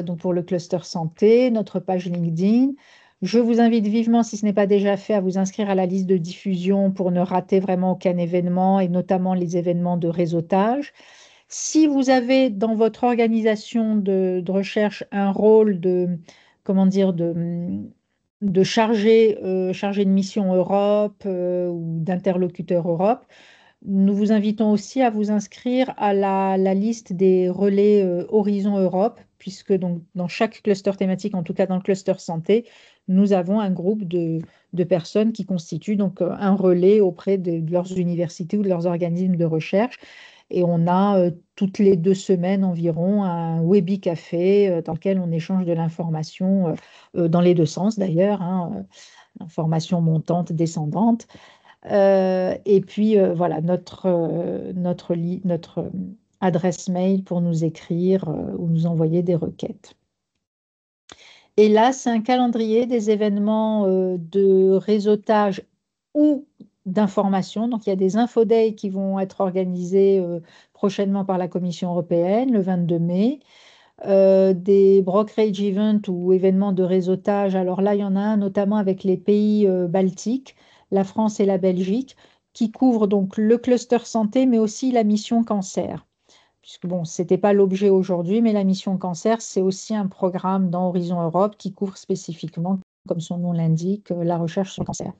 donc pour le cluster santé, notre page LinkedIn. Je vous invite vivement, si ce n'est pas déjà fait, à vous inscrire à la liste de diffusion pour ne rater vraiment aucun événement et notamment les événements de réseautage. Si vous avez dans votre organisation de recherche un rôle comment dire, de chargé de mission Europe ou d'interlocuteur Europe, nous vous invitons aussi à vous inscrire à la liste des relais Horizon Europe, puisque donc, dans chaque cluster thématique, en tout cas dans le cluster santé, nous avons un groupe de personnes qui constituent donc un relais auprès de leurs universités ou de leurs organismes de recherche. Et on a toutes les 2 semaines environ un Webi-café dans lequel on échange de l'information dans les deux sens d'ailleurs, hein, l'information montante, descendante. Et puis voilà, notre adresse mail pour nous écrire ou nous envoyer des requêtes. Et là, c'est un calendrier des événements de réseautage ou d'information. Donc, il y a des infodays qui vont être organisés prochainement par la Commission européenne, le 22 mai. Des brokerage events ou événements de réseautage. Alors là, il y en a un notamment avec les pays baltiques, la France et la Belgique, qui couvrent donc le cluster santé, mais aussi la mission cancer. Puisque bon, ce n'était pas l'objet aujourd'hui, mais la mission cancer, c'est aussi un programme dans Horizon Europe qui couvre spécifiquement, comme son nom l'indique, la recherche sur le cancer.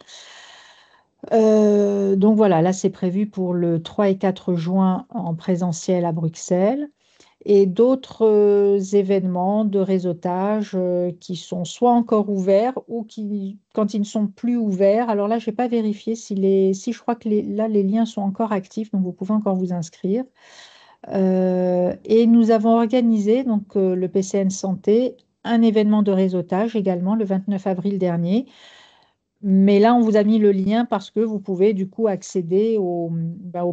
Donc voilà, là c'est prévu pour le 3 et 4 juin en présentiel à Bruxelles et d'autres événements de réseautage qui sont soit encore ouverts ou qui, quand ils ne sont plus ouverts, alors là, je n'ai pas vérifié si je crois que là, les liens sont encore actifs, donc vous pouvez encore vous inscrire. Et nous avons organisé, donc le PCN Santé, un événement de réseautage également le 29 avril dernier. Mais là, on vous a mis le lien parce que vous pouvez du coup accéder aux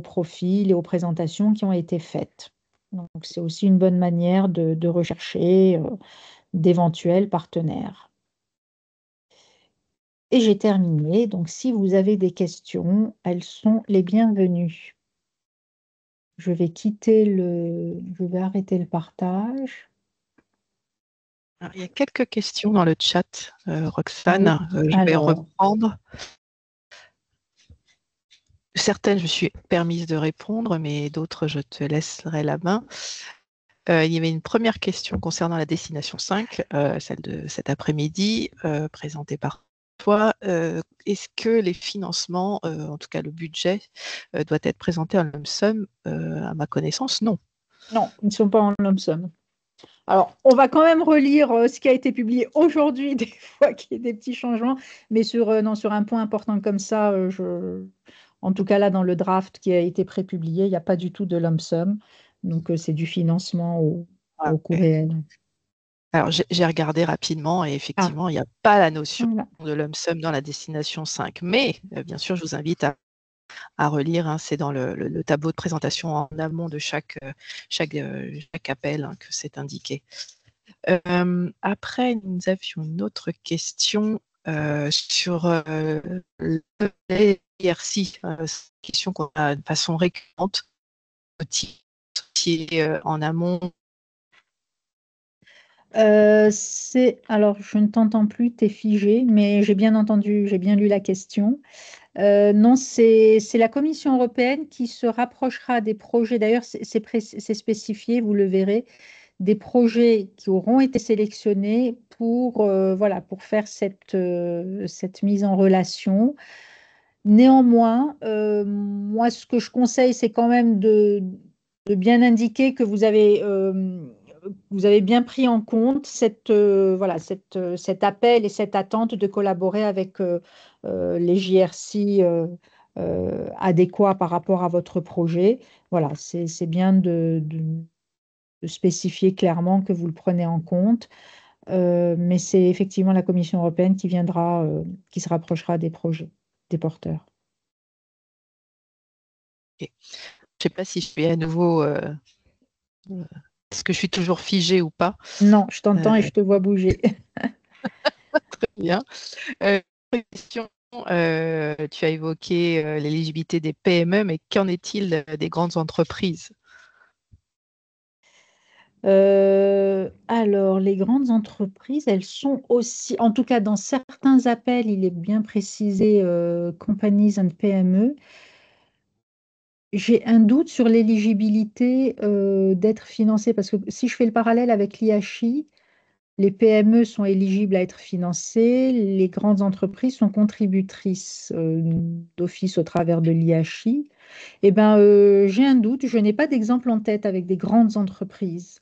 profils et aux présentations qui ont été faites. Donc, c'est aussi une bonne manière de rechercher d'éventuels partenaires. Et j'ai terminé. Donc, si vous avez des questions, elles sont les bienvenues. Je vais arrêter le partage. Alors, il y a quelques questions dans le chat, Roxane. Ah oui. Je vais reprendre. Certaines, je me suis permise de répondre, mais d'autres, je te laisserai la main. Il y avait une première question concernant la destination 5, celle de cet après-midi, présentée par toi. Est-ce que les financements, en tout cas le budget, doit être présenté en lump sum? À ma connaissance, non. Non, ils ne sont pas en lump sum. Alors, on va quand même relire ce qui a été publié aujourd'hui, des fois qu'il y ait des petits changements, mais sur un point important comme ça, en tout cas là, dans le draft qui a été prépublié, il n'y a pas du tout de lump sum. Donc, c'est du financement au coût réel. Alors, j'ai regardé rapidement et effectivement, il n'y a pas la notion de lump sum dans la destination 5. Mais, bien sûr, je vous invite à relire. Hein, c'est dans le tableau de présentation en amont de chaque appel que c'est indiqué. Après, nous avions une autre question sur l'IRC. C'est une question qu'on a de façon récurrente en amont. Alors, je ne t'entends plus, tu es figé, mais j'ai bien entendu, j'ai bien lu la question. Non, c'est la Commission européenne qui se rapprochera des projets, d'ailleurs c'est spécifié, vous le verrez, des projets qui auront été sélectionnés pour faire cette mise en relation. Néanmoins, moi ce que je conseille, c'est quand même de bien indiquer que vous avez vous avez bien pris en compte cet appel et cette attente de collaborer avec les JRC adéquats par rapport à votre projet. Voilà, c'est bien de spécifier clairement que vous le prenez en compte. Mais c'est effectivement la Commission européenne qui viendra, qui se rapprochera des projets, des porteurs. Ok. Je ne sais pas si je suis à nouveau. Est-ce que je suis toujours figée ou pas? Non, je t'entends et je te vois bouger. Très bien. Question, tu as évoqué l'éligibilité des PME, mais qu'en est-il des grandes entreprises? Alors, les grandes entreprises, elles sont aussi, en tout cas dans certains appels, il est bien précisé companies and PME. J'ai un doute sur l'éligibilité d'être financées parce que si je fais le parallèle avec l'IHI, les PME sont éligibles à être financées, les grandes entreprises sont contributrices d'office au travers de l'IHI. Eh ben, j'ai un doute, je n'ai pas d'exemple en tête avec des grandes entreprises.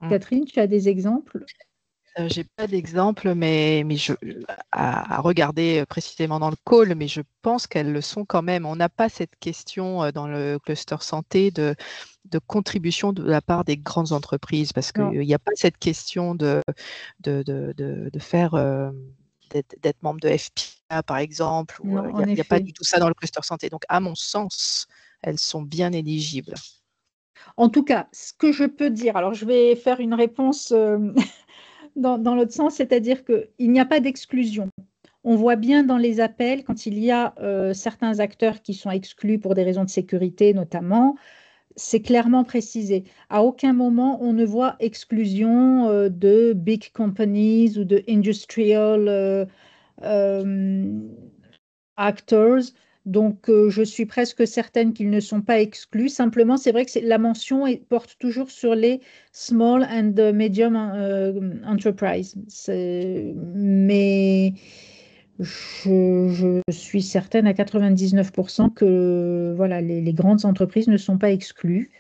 Catherine, tu as des exemples? Je n'ai pas d'exemple, mais à regarder précisément dans le call, mais je pense qu'elles le sont quand même. On n'a pas cette question dans le cluster santé de contribution de la part des grandes entreprises, parce Non, qu'il n'y a pas cette question de faire d'être membre de FPA, par exemple, ou non, il en n'y a pas effet. du tout ça dans le cluster santé. Donc, à mon sens, elles sont bien éligibles. En tout cas, ce que je peux dire, alors je vais faire une réponse dans l'autre sens, c'est-à-dire qu'il n'y a pas d'exclusion. On voit bien dans les appels, quand il y a certains acteurs qui sont exclus pour des raisons de sécurité notamment, c'est clairement précisé. À aucun moment, on ne voit exclusion de big companies ou de industrial euh, actors. Donc, je suis presque certaine qu'ils ne sont pas exclus. Simplement, c'est vrai que la mention porte toujours sur les small and medium enterprise. Mais je suis certaine à 99% que voilà, les grandes entreprises ne sont pas exclues.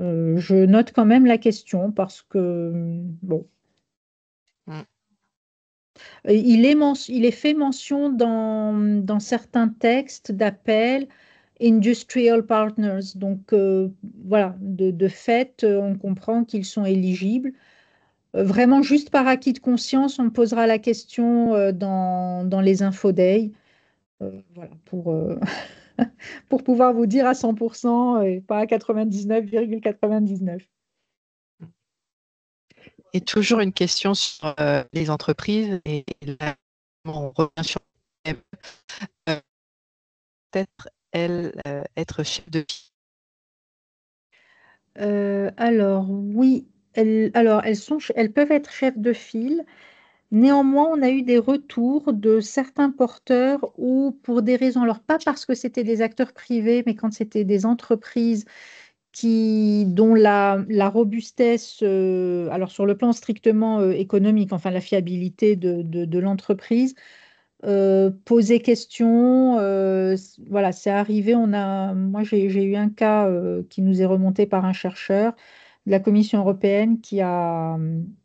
Je note quand même la question parce que, bon, Mm. il est fait mention dans certains textes d'appel industrial partners. Donc, voilà, de fait, on comprend qu'ils sont éligibles. Vraiment, juste par acquis de conscience, on posera la question dans les infodays. Voilà, pour pouvoir vous dire à 100% et pas à 99,99. Et toujours une question sur les entreprises, et là, on revient sur peut-être elle être chef de file. Alors, oui, elles peuvent être chefs de file. Néanmoins, on a eu des retours de certains porteurs où, pour des raisons, alors pas parce que c'était des acteurs privés, mais quand c'était des entreprises dont la robustesse, alors sur le plan strictement économique, enfin la fiabilité de l'entreprise, poser question. Voilà, c'est arrivé. Moi, j'ai eu un cas qui nous est remonté par un chercheur de la Commission européenne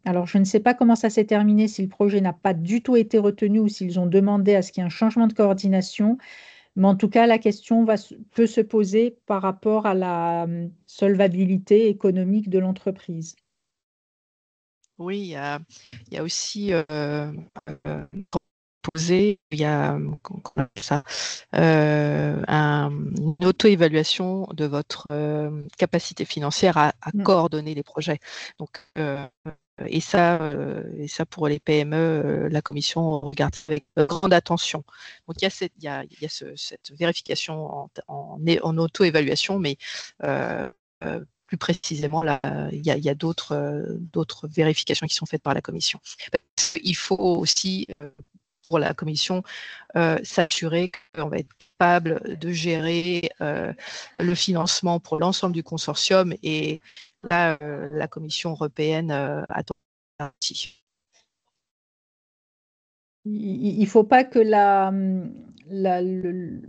alors, je ne sais pas comment ça s'est terminé, si le projet n'a pas du tout été retenu ou s'ils ont demandé à ce qu'il y ait un changement de coordination. Mais en tout cas, la question peut se poser par rapport à la solvabilité économique de l'entreprise. Oui, il y a aussi posé, il y a comment on appelle ça, une auto-évaluation de votre capacité financière à Mm. coordonner les projets. Donc, et ça pour les PME, la Commission regarde avec grande attention. Donc il y a cette vérification en auto-évaluation, mais plus précisément, là, il y a d'autres vérifications qui sont faites par la Commission. Il faut aussi, pour la Commission, s'assurer qu'on va être capable de gérer le financement pour l'ensemble du consortium, et là, la Commission européenne attend aussi. Il ne faut pas que la- le-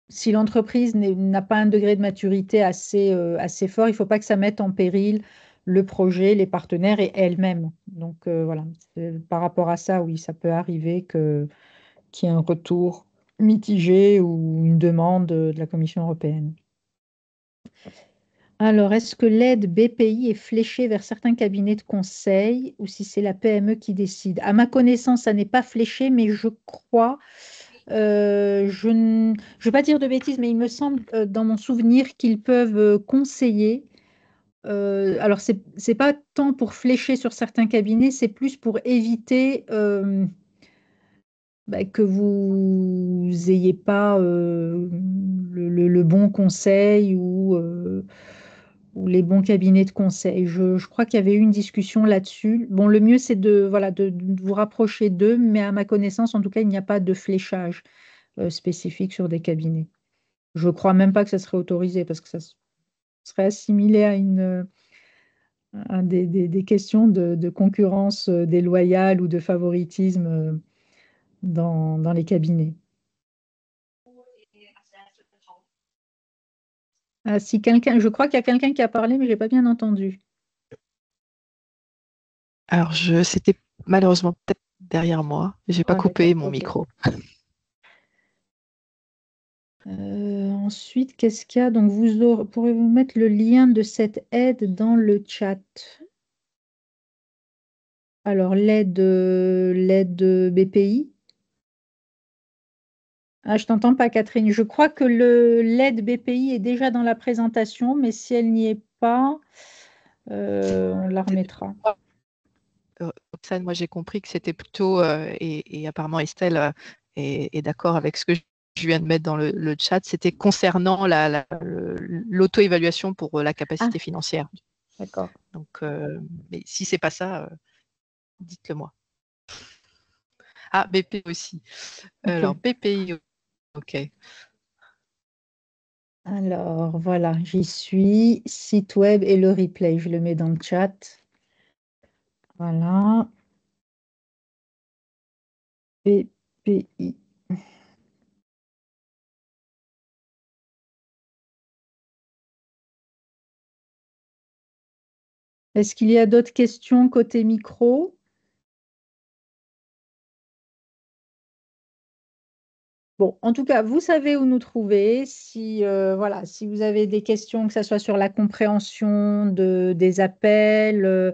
si l'entreprise n'a pas un degré de maturité assez fort, il ne faut pas que ça mette en péril le projet, les partenaires et elle-même. Donc voilà, par rapport à ça, oui, ça peut arriver qu'il y ait un retour mitigé ou une demande de la Commission européenne. Alors, est-ce que l'aide BPI est fléchée vers certains cabinets de conseil ou si c'est la PME qui décide? À ma connaissance, ça n'est pas fléché, mais je crois, je ne vais pas dire de bêtises, mais il me semble, dans mon souvenir, qu'ils peuvent conseiller. Alors, c'est pas tant pour flécher sur certains cabinets, c'est plus pour éviter que vous n'ayez pas le bon conseil ou les bons cabinets de conseil. Je crois qu'il y avait eu une discussion là-dessus. Bon, le mieux, c'est voilà, de vous rapprocher d'eux, mais à ma connaissance, en tout cas, il n'y a pas de fléchage spécifique sur des cabinets. Je ne crois même pas que ça serait autorisé parce que ça serait assimilé à des questions de concurrence déloyale ou de favoritisme dans les cabinets. Ah, si quelqu'un, je crois qu'il y a quelqu'un qui a parlé, mais je n'ai pas bien entendu. Alors, c'était malheureusement peut-être derrière moi. J'ai pas Ah, coupé d'accord, mon ok. micro. Ensuite, qu'est-ce qu'il y a? Donc, pourrez-vous mettre le lien de cette aide dans le chat? Alors, l'aide BPI. Ah, je t'entends pas, Catherine. Je crois que l'aide BPI est déjà dans la présentation, mais si elle n'y est pas, on la remettra. Roxane, moi j'ai compris que c'était plutôt, et apparemment Estelle est d'accord avec ce que je viens de mettre dans le chat, c'était concernant l'auto-évaluation pour la Ah, capacité financière. d'accord. Donc, mais si c'est pas ça, dites-le moi. Ah, BP aussi. Ok. Alors, BPI, ok. Alors, voilà, j'y suis. Site web et le replay, je le mets dans le chat. Voilà. BPI. Est-ce qu'il y a d'autres questions côté micro? Bon, en tout cas, vous savez où nous trouver. Si, voilà, si vous avez des questions, que ce soit sur la compréhension des appels,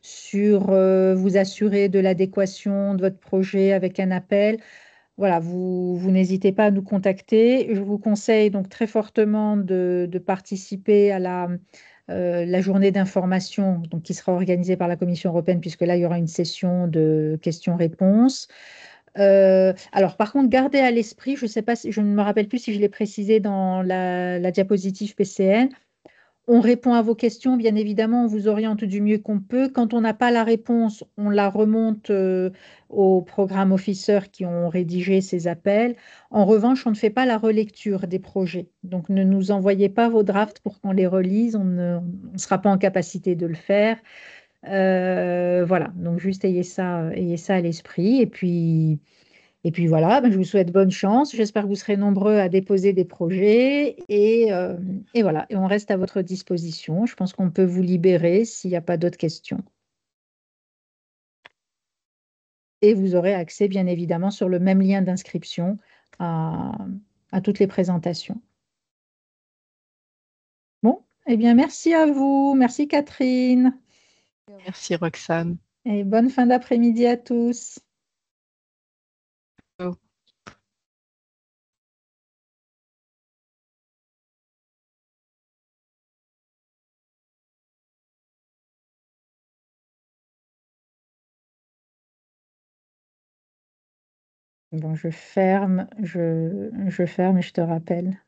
sur vous assurer de l'adéquation de votre projet avec un appel, voilà, vous n'hésitez pas à nous contacter. Je vous conseille donc très fortement de participer à la journée d'information donc, qui sera organisée par la Commission européenne, puisque là, il y aura une session de questions-réponses. Alors, par contre, gardez à l'esprit, je sais pas si, je ne me rappelle plus si je l'ai précisé dans la diapositive PCN, on répond à vos questions, bien évidemment, on vous oriente du mieux qu'on peut. Quand on n'a pas la réponse, on la remonte aux programme officers qui ont rédigé ces appels. En revanche, on ne fait pas la relecture des projets. Donc, ne nous envoyez pas vos drafts pour qu'on les relise, on ne sera pas en capacité de le faire. Voilà, donc juste ayez ça à l'esprit. Et puis voilà, ben, je vous souhaite bonne chance. J'espère que vous serez nombreux à déposer des projets. Et voilà, et on reste à votre disposition. Je pense qu'on peut vous libérer s'il n'y a pas d'autres questions. Et vous aurez accès, bien évidemment, sur le même lien d'inscription à, à toutes les présentations. Bon, eh bien, merci à vous. Merci Catherine. Merci Roxane. Et bonne fin d'après-midi à tous. Bon, je ferme et je te rappelle.